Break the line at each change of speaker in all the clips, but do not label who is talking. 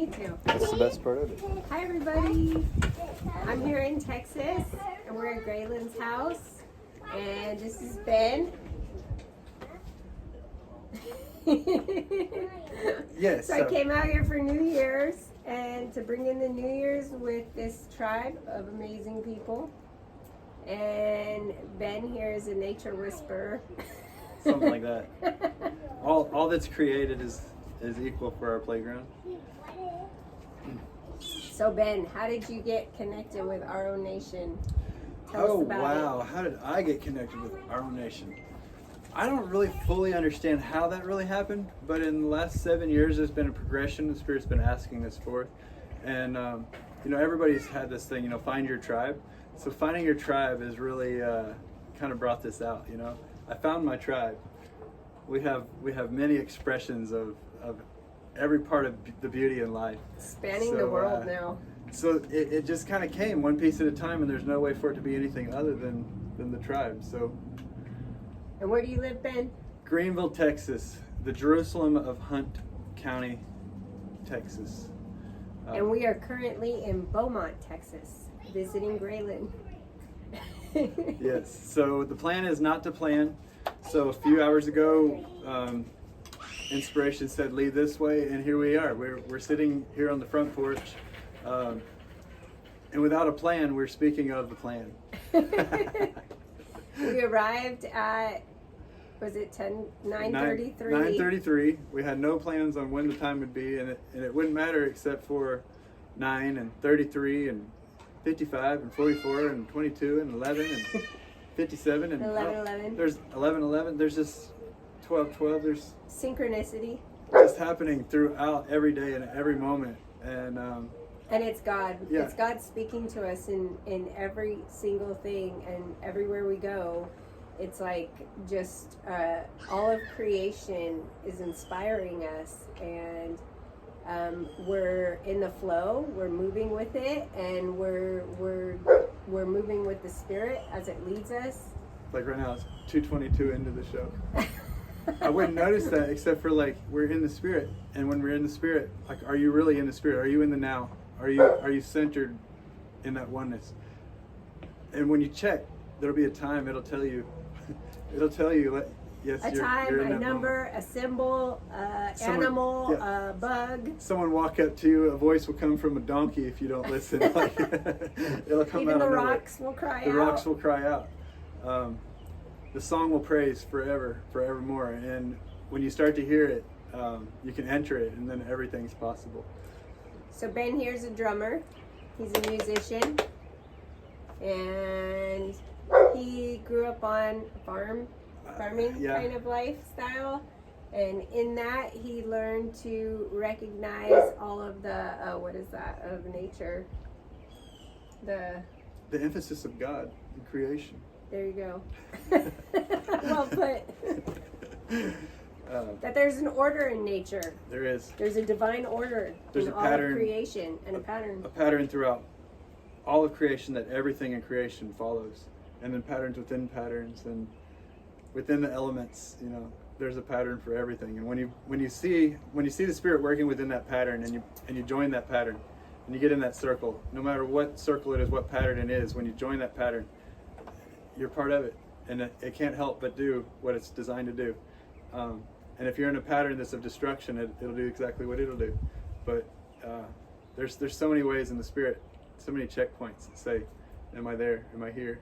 me too.
That's the best part of it.
Hi everybody. I'm here in Texas and we're at Graylon's house. And this is Ben.
Yes.
So I came out here for New Year's and to bring in the New Year's with this tribe of amazing people. And Ben here is a nature whisperer.
Something like that. All that's created is equal for our playground.
So Ben, how did you get connected with Our Own Nation? Tell us about
Wow. How did I get connected with Our Own Nation? I don't really fully understand how that really happened, but in the last 7 years, there's been a progression. The Spirit's been asking us for, and everybody's had this thing, find your tribe. So finding your tribe has really kind of brought this out. I found my tribe. We have many expressions of every part of the beauty in life.
Spanning the world now.
So it just kind of came one piece at a time, and there's no way for it to be anything other than the tribe. So.
And where do you live, Ben?
Greenville, Texas, the Jerusalem of Hunt County, Texas.
And we are currently in Beaumont, Texas, visiting Graylon.
Yes, so the plan is not to plan. So a few hours ago, inspiration said, lead this way, and here we are. We're sitting here on the front porch, and without a plan, we're speaking of the plan.
We arrived at, was it 9:33?
9:33. We had no plans on when the time would be, and it wouldn't matter except for 9 and 33 and 55 and 44 and 22 and 11 and 57 and
11.
There's 11. There's just 12. There's
Synchronicity.
just happening throughout every day and every moment, and
it's God.
Yeah.
It's God speaking to us in every single thing, and everywhere we go, it's like just all of creation is inspiring us, and we're in the flow. We're moving with it, and we're moving with the Spirit as it leads us.
like right now it's 2:22 into the show. I wouldn't notice that except for we're in the Spirit, and when we're in the Spirit, are you really in the Spirit? Are you in the now? Are you centered in that oneness? And when you check, there'll be a time. It'll tell you. Yes,
A
you're
time,
in
a
that
number,
moment.
a symbol,
Someone-
animal,
yeah.
a bug.
Someone walk up to you. A voice will come from a donkey if you don't listen. It'll come
Even
out
the
of nowhere.
rocks will cry out.
The rocks will cry out. The song will praise forevermore. And when you start to hear it, you can enter it, and then everything's possible.
So Ben here's a drummer. He's a musician. And he grew up on farming
yeah.
kind of lifestyle. And in that, he learned to recognize all of the, of nature.
The emphasis of God in creation.
There you go. Well put. That there's an order in nature.
There is.
There's a divine order
There's
in
a
all
pattern,
of creation, and a pattern.
A pattern throughout all of creation that everything in creation follows, and then patterns within patterns, and within the elements. There's a pattern for everything. And when you see the Spirit working within that pattern, and you join that pattern, and you get in that circle, no matter what circle it is, what pattern it is, when you join that pattern, you're part of it, and it can't help but do what it's designed to do. And if you're in a pattern that's of destruction, it'll do exactly what it'll do. But there's so many ways in the Spirit, so many checkpoints that say, am I there? Am I here?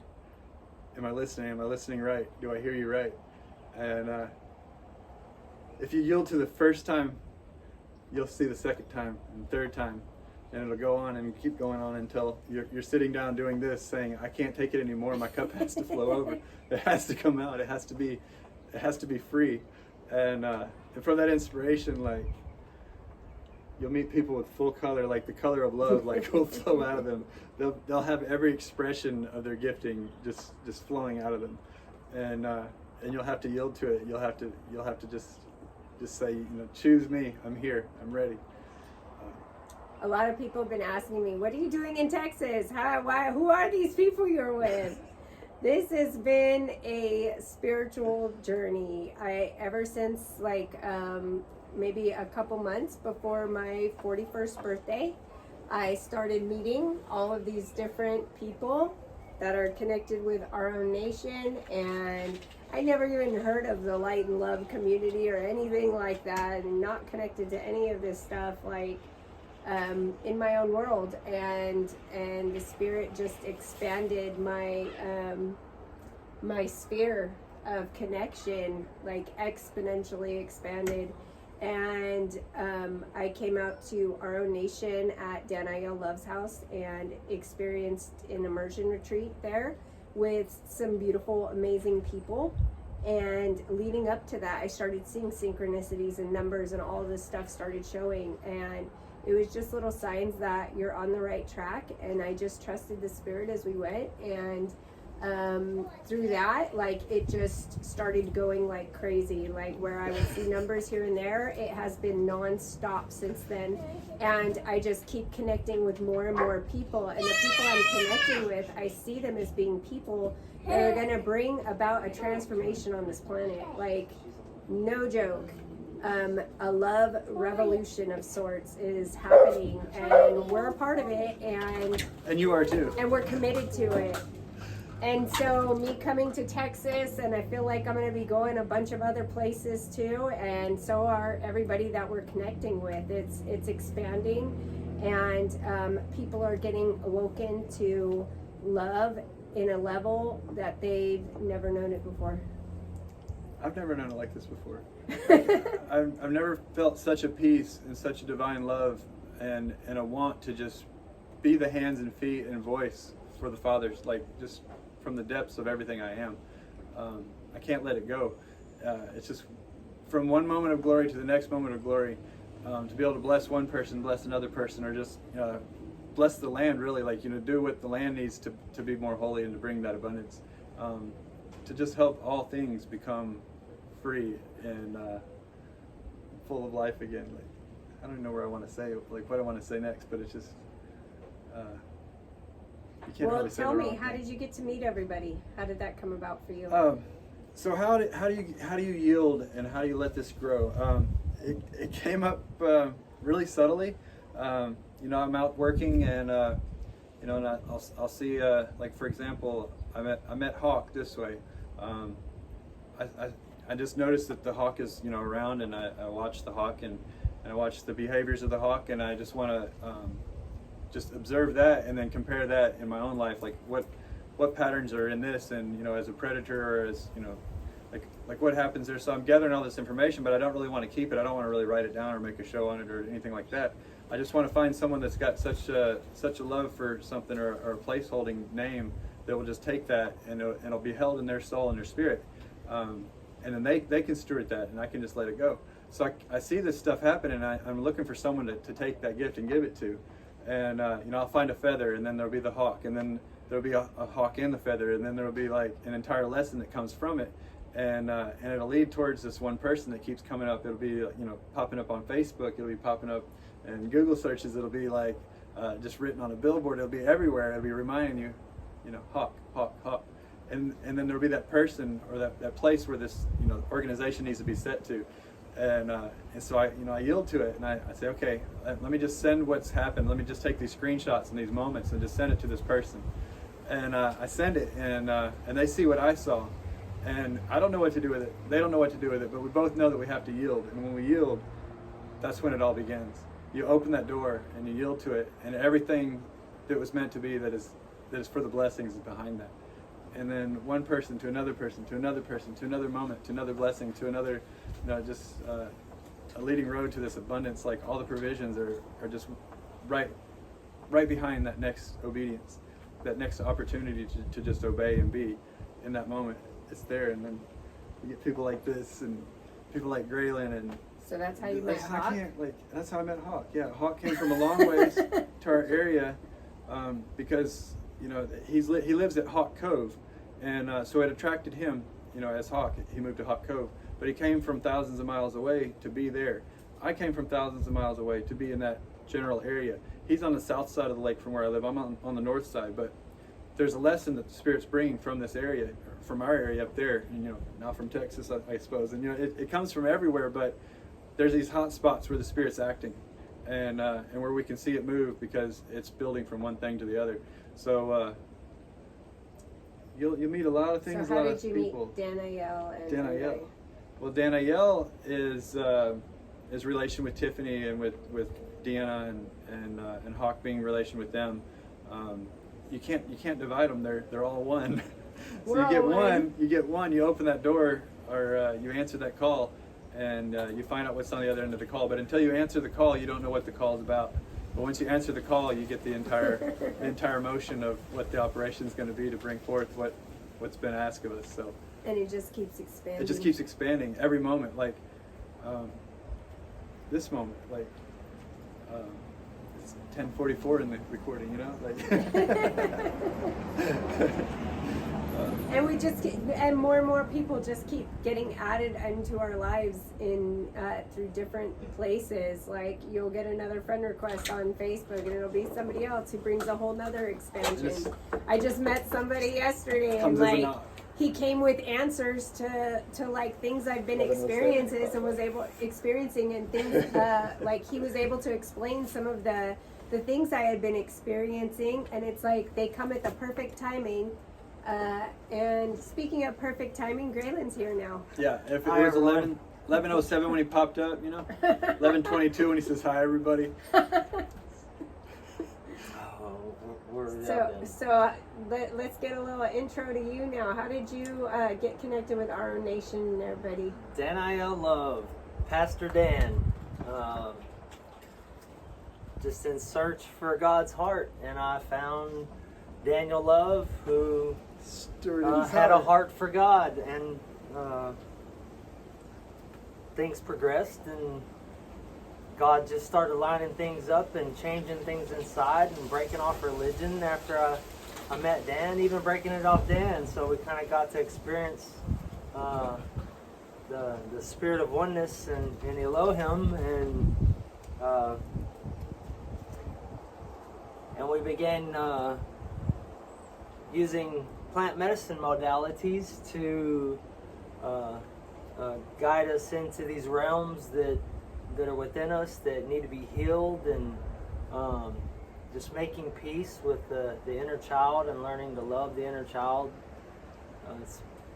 Am I listening? Am I listening right? Do I hear you right? And if you yield to the first time, you'll see the second time and third time. And it'll go on and keep going on until you're sitting down doing this, saying, I can't take it anymore. My cup has to flow over. It has to come out. It has to be free. And from that inspiration, you'll meet people with full color, the color of love, will flow out of them. They'll have every expression of their gifting just flowing out of them, and you'll have to yield to it. You'll have to just say, choose me. I'm here. I'm ready.
A lot of people have been asking me, what are you doing in Texas? Who are these people you're with? This has been a spiritual journey. Ever since maybe a couple months before my 41st birthday, I started meeting all of these different people that are connected with Our Own Nation, and I never even heard of the Light and Love community or anything like that, and not connected to any of this stuff, like in my own world, and the Spirit just expanded my my sphere of connection, like exponentially expanded. And I came out to Our Own Nation at Danielle Love's house and experienced an immersion retreat there with some beautiful, amazing people. And leading up to that, I started seeing synchronicities and numbers, and all this stuff started showing. And it was just little signs that you're on the right track. And I just trusted the Spirit as we went. And through that, like, it just started going like crazy, like where I would see numbers here and there. It has been non-stop since then, and I just keep connecting with more and more people, and the people I'm connecting with, I see them as being people that are going to bring about a transformation on this planet. Like, no joke. A love revolution of sorts is happening, and we're a part of it,
and you are too,
and we're committed to it. And so me coming to Texas, and I feel like I'm going to be going a bunch of other places too, and so are everybody that we're connecting with. It's expanding, and people are getting awoken to love in a level that they've never known it before.
I've never known it like this before. I've never felt such a peace and such a divine love, and a want to just be the hands and feet and voice for the Father's, like, just from the depths of everything I am. I can't let it go. It's just from one moment of glory to the next moment of glory, to be able to bless one person, bless another person, or just bless the land, really, like, do what the land needs to be more holy and to bring that abundance, to just help all things become free and full of life again. Like, I don't even know where I want to say, like, what I want to say next, but it's just you can't really say.
Well, tell me, how did you get to meet everybody? How did that come about for you?
So how do you yield, and how do you let this grow? It came up really subtly. I'm out working, and and I'll see, like, for example, I met Hawk this way. I just noticed that the hawk is around, and I watch the hawk, and I watch the behaviors of the hawk, and I just want to just observe that, and then compare that in my own life, like what patterns are in this, and as a predator, or as like what happens there. So I'm gathering all this information, but I don't really want to keep it. I don't want to really write it down or make a show on it or anything like that. I just want to find someone that's got such a love for something, or a place-holding name, that will just take that, and it'll be held in their soul and their spirit, and then they can steward that, and I can just let it go. So I see this stuff happen, and I'm looking for someone to take that gift and give it to. And I'll find a feather, and then there'll be the hawk, and then there'll be a hawk and the feather, and then there'll be like an entire lesson that comes from it, and it'll lead towards this one person that keeps coming up. It'll be popping up on Facebook. It'll be popping up in Google searches. It'll be like just written on a billboard. It'll be everywhere. It'll be reminding you, hawk, hawk, hawk, and then there'll be that person, or that place where this organization needs to be set to. And so I yield to it, and I say, okay, let me just send what's happened. Let me just take these screenshots and these moments and just send it to this person. And I send it, and they see what I saw, and I don't know what to do with it. They don't know what to do with it, but we both know that we have to yield. And when we yield, that's when it all begins. You open that door and you yield to it, and everything that was meant to be, that is for the blessings, is behind that. And then one person to another person to another person to another moment to another blessing to another, just a leading road to this abundance. Like, all the provisions are just right behind that next obedience, that next opportunity to just obey and be in that moment. It's there, and then you get people like this and people like Graylon, and
so that's how you met Hawk?
That's how I met Hawk. Yeah, Hawk came from a long ways to our area, because he lives at Hawk Cove, and so it attracted him. As Hawk, he moved to Hawk Cove, but he came from thousands of miles away to be there. I came from thousands of miles away to be in that general area. He's on the south side of the lake from where I live. I'm on the north side, but there's a lesson that the Spirit's bringing from this area, from our area up there, and, now from Texas, I suppose. And it comes from everywhere, but there's these hot spots where the Spirit's acting, and where we can see it move because it's building from one thing to the other. So you'll meet a lot of things.
So how
a lot
did
of
you
people.
meet Danielle and
Danielle. Well, Danielle is relation with Tiffany and with Deanna and Hawk being relation with them. You can't divide them. They're all one. So
We're
you get
all
one. You get one. You open that door, or you answer that call, and you find out what's on the other end of the call. But until you answer the call, you don't know what the call is about. But once you answer the call, you get the entire motion of what the operation is going to be to bring forth what's been asked of us. So.
And it just keeps expanding.
It just keeps expanding every moment. Like this moment, like it's 10:44 in the recording. You know, like.
And we just and more people just keep getting added into our lives in through different places. Like you'll get another friend request on Facebook, and it'll be somebody else who brings a whole nother expansion. I just met somebody yesterday, and like he came with answers to like things I've been experiencing and things like he was able to explain some of the things I had been experiencing, and it's like they come at the perfect timing. And speaking of perfect timing, Graylon's here now.
Yeah, if it was 11:07 when he popped up, you know, 11:22 when he says hi everybody.
So let's get a little intro to you now. How did you get connected with our nation and everybody?
Danielle Love, Pastor Dan, just in search for God's heart, and I found Daniel Love, who had a heart for God, and things progressed, and God just started lining things up and changing things inside and breaking off religion after I met Dan, even breaking it off Dan. So we kind of got to experience the spirit of oneness and Elohim, and we began using plant medicine modalities to guide us into these realms that are within us that need to be healed, and just making peace with the inner child and learning to love the inner child.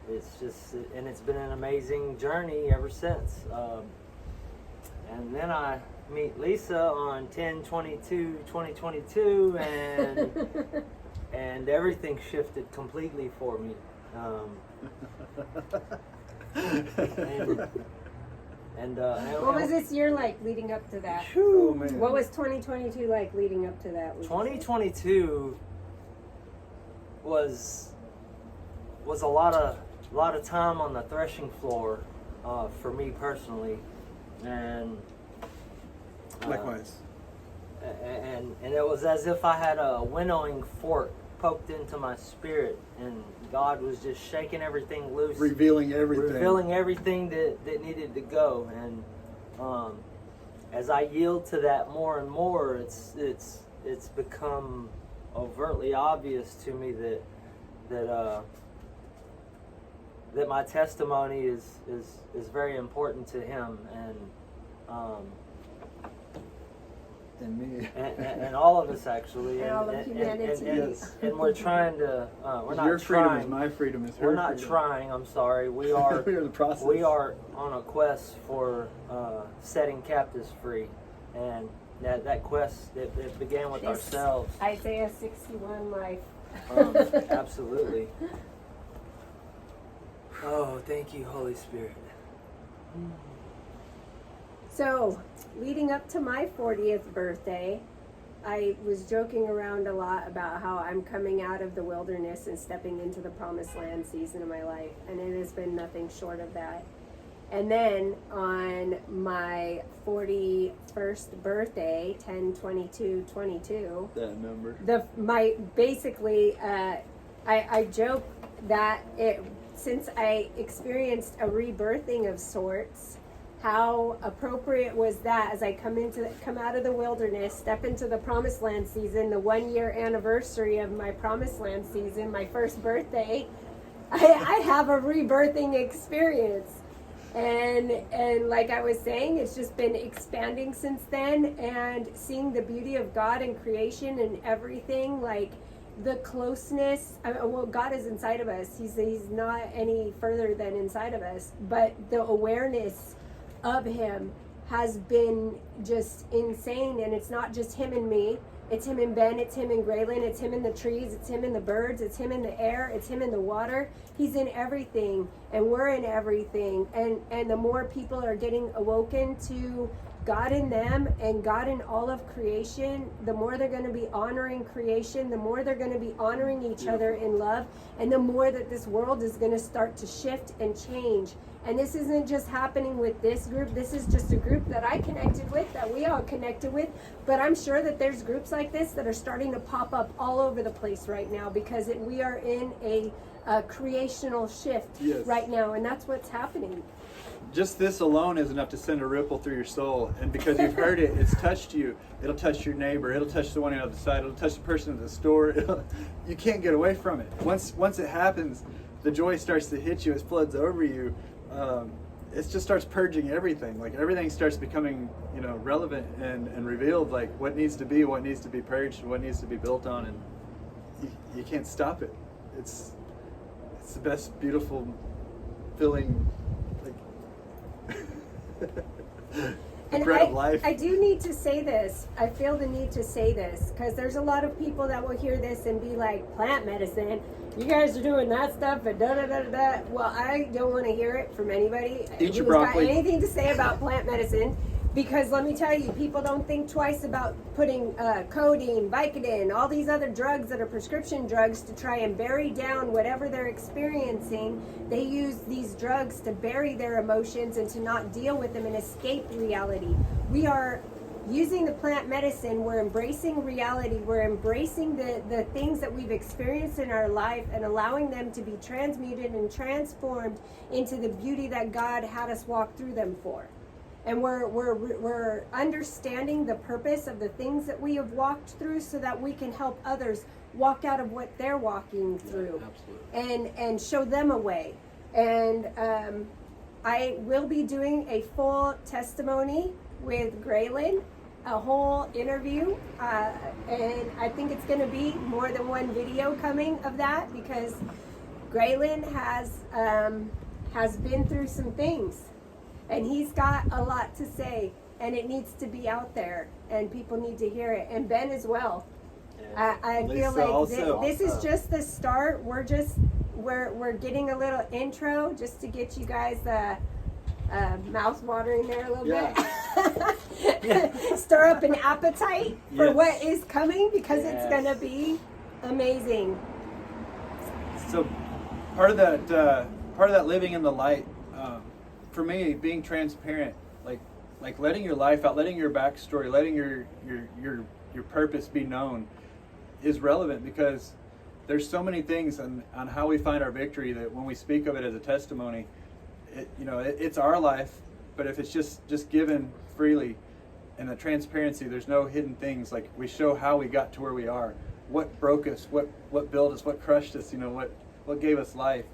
It's just, and it's been an amazing journey ever since. And then I meet Lisa on 10/22/2022, and everything shifted completely for me.
What was this year like leading up to that?
Oh, man.
What was 2022 like leading up to that?
2022 was a lot of time on the threshing floor for me personally, and
Likewise.
And it was as if I had a winnowing fork poked into my spirit, and God was just shaking everything loose,
revealing everything
that needed to go. And as I yield to that more and more, it's become overtly obvious to me that my testimony is very important to Him,
and me,
and all of us actually,
and all of humanity.
And we're trying to. We're not
your freedom
trying.
is my freedom. Is her
We're not
freedom.
trying. I'm sorry. We are.
We are in the process.
We are on a quest for setting captives free, and that quest it began with ourselves.
Isaiah 61 life.
Absolutely. Oh, thank you, Holy Spirit.
So, leading up to my 40th birthday, I was joking around a lot about how I'm coming out of the wilderness and stepping into the promised land season of my life, and it has been nothing short of that. And then on my 41st birthday, 10/22/22,
that number.
I joke that since I experienced a rebirthing of sorts, how appropriate was that as I come out of the wilderness, step into the promised land season, the 1-year anniversary of my promised land season, my first birthday, I have a rebirthing experience. And like I was saying, it's just been expanding since then, and seeing the beauty of God and creation and everything, like the closeness. Well, God is inside of us. He's not any further than inside of us, but the awareness of him has been just insane. And it's not just him and me. It's him and Ben, it's him and Graylon, it's him in the trees, it's him in the birds, it's him in the air, it's him in the water. He's in everything, and we're in everything. And the more people are getting awoken to God in them and God in all of creation, the more they're going to be honoring creation, the more they're going to be honoring each other in love, and the more that this world is going to start to shift and change. And this isn't just happening with this group. This is just a group that I connected with, that we all connected with. But I'm sure that there's groups like this that are starting to pop up all over the place right now, because we are in a creational shift right now, and that's what's happening.
Just this alone is enough to send a ripple through your soul. And because you've heard it, it's touched you. It'll touch your neighbor. It'll touch the one on the other side. It'll touch the person at the store. You can't get away from it. Once it happens, the joy starts to hit you. It floods over you. It just starts purging everything. Like everything starts becoming, relevant and revealed. Like what needs to be purged, what needs to be built on, and you can't stop it. It's the best, beautiful feeling.
And
bread of life.
I do need to say this. I feel the need to say this because there's a lot of people that will hear this and be like, plant medicine, you guys are doing that stuff and da da da da. Well, I don't want to hear it from anybody
Eat your
who's got
broccoli.
anything to say about plant medicine, because let me tell you, people don't think twice about putting codeine, Vicodin, all these other drugs that are prescription drugs to try and bury down whatever they're experiencing. They use these drugs to bury their emotions and to not deal with them and escape reality. We are using the plant medicine. We're embracing reality. We're embracing the things that we've experienced in our life and allowing them to be transmuted and transformed into the beauty that God had us walk through them for. And we're understanding the purpose of the things that we have walked through so that we can help others walk out of what they're walking through, and show them a way. And I will be doing a full testimony with Graylon, a whole interview, and I think it's going to be more than one video coming of that, because Graylon has been through some things. And he's got a lot to say, and it needs to be out there, and people need to hear it. And Ben as well.
Yeah.
I feel like this is just the start. We're getting a little intro just to get you guys mouth watering there a little bit. Stir up an appetite for what is coming, because it's gonna be amazing.
So part of that living in the light. For me, being transparent, like letting your life out, letting your backstory, letting your purpose be known, is relevant, because there's so many things on how we find our victory that when we speak of it as a testimony, it's our life. But if it's just given freely, and the transparency, there's no hidden things. Like we show how we got to where we are, what broke us, what built us, what crushed us, what gave us life.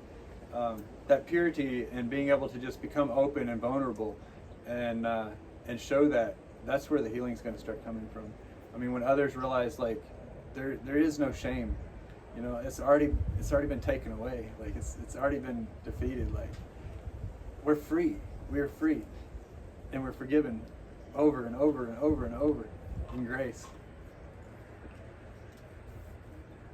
That purity and being able to just become open and vulnerable and show that's where the healing's going to start coming from. I mean, when others realize like there is no shame, it's already been taken away. Like it's already been defeated. Like we're free. We are free, and we're forgiven over and over and over and over in grace.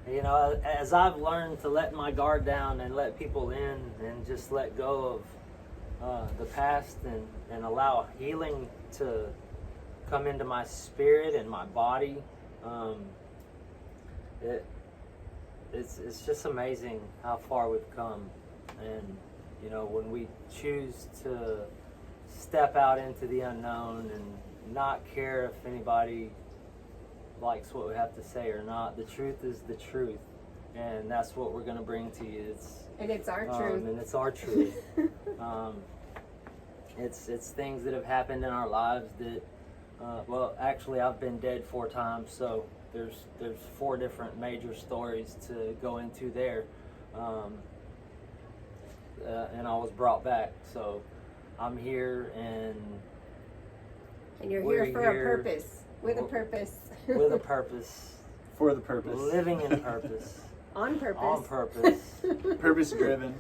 As I've learned to let my guard down and let people in and just let go of the past and allow healing to come into my spirit and my body, it's just amazing how far we've come. And when we choose to step out into the unknown and not care if anybody likes what we have to say or not, the truth is the truth, and that's what we're going to bring to you.
It's our truth.
And it's our truth. It's things that have happened in our lives that actually I've been dead 4 times, so there's 4 different major stories to go into there, and I was brought back. So I'm here, and
And you're
we're
here for
here
a purpose. With a purpose.
with a purpose,
For the purpose.
living in purpose,
On purpose.
on purpose.
Purpose driven.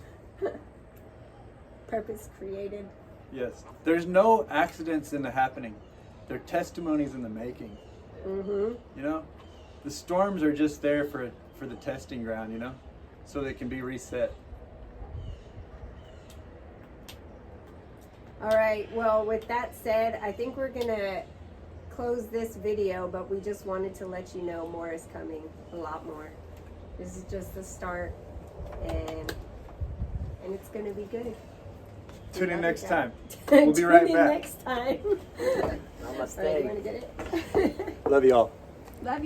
Purpose created.
Yes. There's no accidents in the happening. They're testimonies in the making.
Mm-hmm.
You know? The storms are just there for the testing ground, you know? So they can be reset.
All right. Well, with that said, I think we're going to close this video, but we just wanted to let you know more is coming. A lot more. This is just the start, and it's going to be good.
Tune in next time.
We'll
be right back.
Next time.
Namaste.
All right, you want to get it?
Love you all.
Love you.